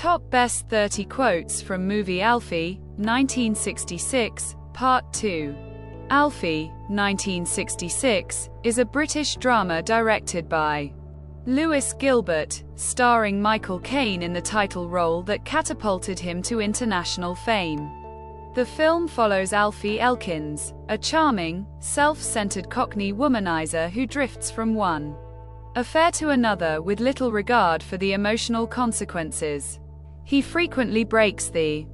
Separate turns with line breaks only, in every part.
Top Best 30 Quotes from Movie Alfie, 1966, Part 2. Alfie, 1966, is a British drama directed by Lewis Gilbert, starring Michael Caine in the title role that catapulted him to international fame. The film follows Alfie Elkins, a charming, self-centered Cockney womanizer who drifts from one affair to another with little regard for the emotional consequences. He frequently breaks the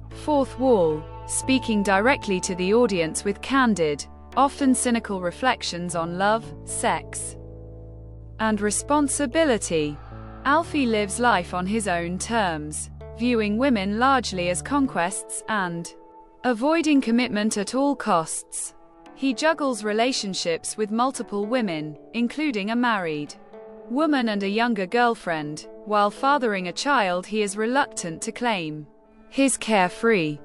fourth wall, speaking directly to the audience with candid, often cynical reflections on love, sex, and responsibility. Alfie lives life on his own terms, viewing women largely as conquests and avoiding commitment at all costs. He juggles relationships with multiple women, including a married woman and a younger girlfriend. While fathering a child he is reluctant to claim. His carefree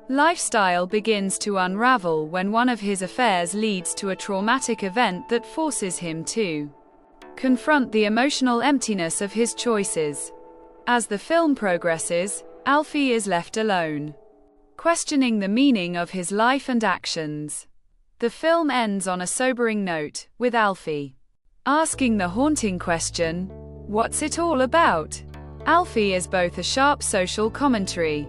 lifestyle begins to unravel when one of his affairs leads to a traumatic event that forces him to confront the emotional emptiness of his choices. As the film progresses, Alfie is left alone, questioning the meaning of his life and actions. The film ends on a sobering note, with Alfie asking the haunting question, "What's it all about?" Alfie is both a sharp social commentary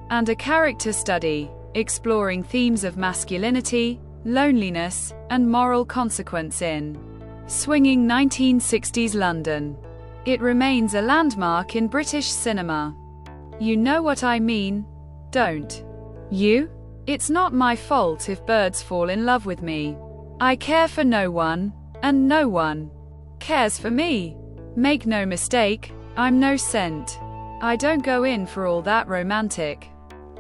and a character study, exploring themes of masculinity, loneliness, and moral consequence in swinging 1960s London. It remains a landmark in British cinema. You know what I mean, don't you? It's not my fault if birds fall in love with me. I care for no one, and no one cares for me. Make no mistake, I'm no saint. I don't go in for all that romantic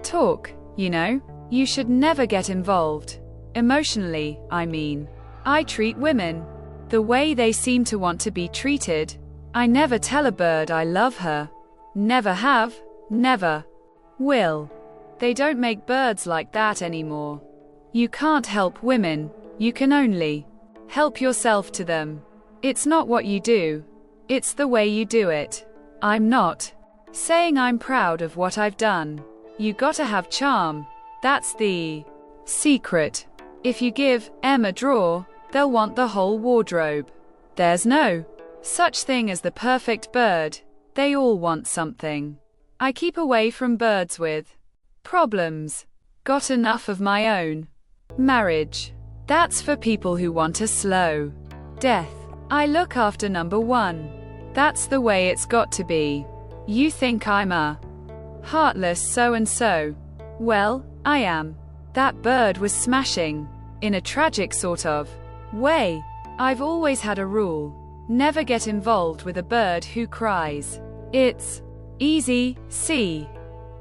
talk, you know. You should never get involved. Emotionally, I mean. I treat women the way they seem to want to be treated. I never tell a bird I love her. Never have, never will. They don't make birds like that anymore. You can't help women, you can only help yourself to them. It's not what you do, it's the way you do it. I'm not saying I'm proud of what I've done. You gotta have charm. That's the secret. If you give them a drawer, they'll want the whole wardrobe. There's no such thing as the perfect bird. They all want something. I keep away from birds with problems. Got enough of my own. Marriage. That's for people who want a slow death. I look after number one. That's the way it's got to be. You think I'm a heartless so-and-so? Well, I am. That bird was smashing. In a tragic sort of way. I've always had a rule. Never get involved with a bird who cries. It's easy, see,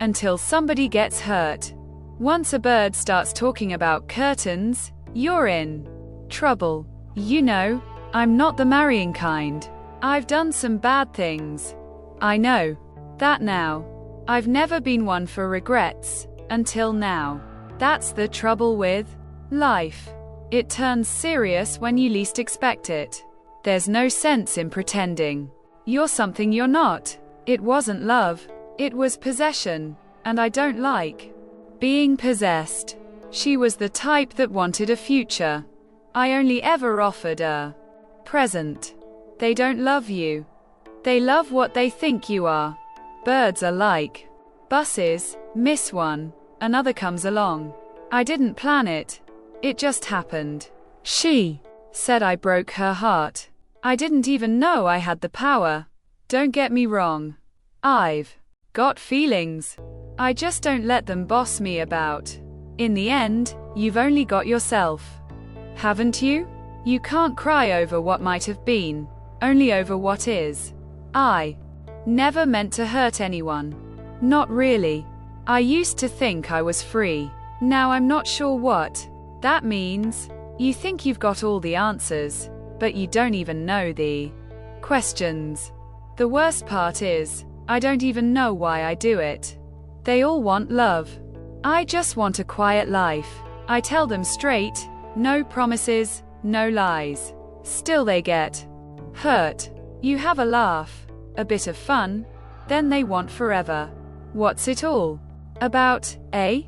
until somebody gets hurt. Once a bird starts talking about curtains, you're in trouble. You know, I'm not the marrying kind. I've done some bad things. I know that now. I've never been one for regrets, until now. That's the trouble with life. It turns serious when you least expect it. There's no sense in pretending you're something you're not. It wasn't love, it was possession, and I don't like being possessed. She was the type that wanted a future. I only ever offered a present. They don't love you. They love what they think you are. Birds are like buses, miss one, another comes along. I didn't plan it. It just happened. She said I broke her heart. I didn't even know I had the power. Don't get me wrong. I've got feelings. I just don't let them boss me about. In the end, you've only got yourself. Haven't you? You can't cry over what might have been, only over what is. I never meant to hurt anyone. Not really. I used to think I was free. Now I'm not sure what that means. You think you've got all the answers, but you don't even know the questions. The worst part is, I don't even know why I do it. They all want love. I just want a quiet life. I tell them straight, no promises, no lies. Still they get hurt. You have a laugh, a bit of fun, then they want forever. What's it all about? A.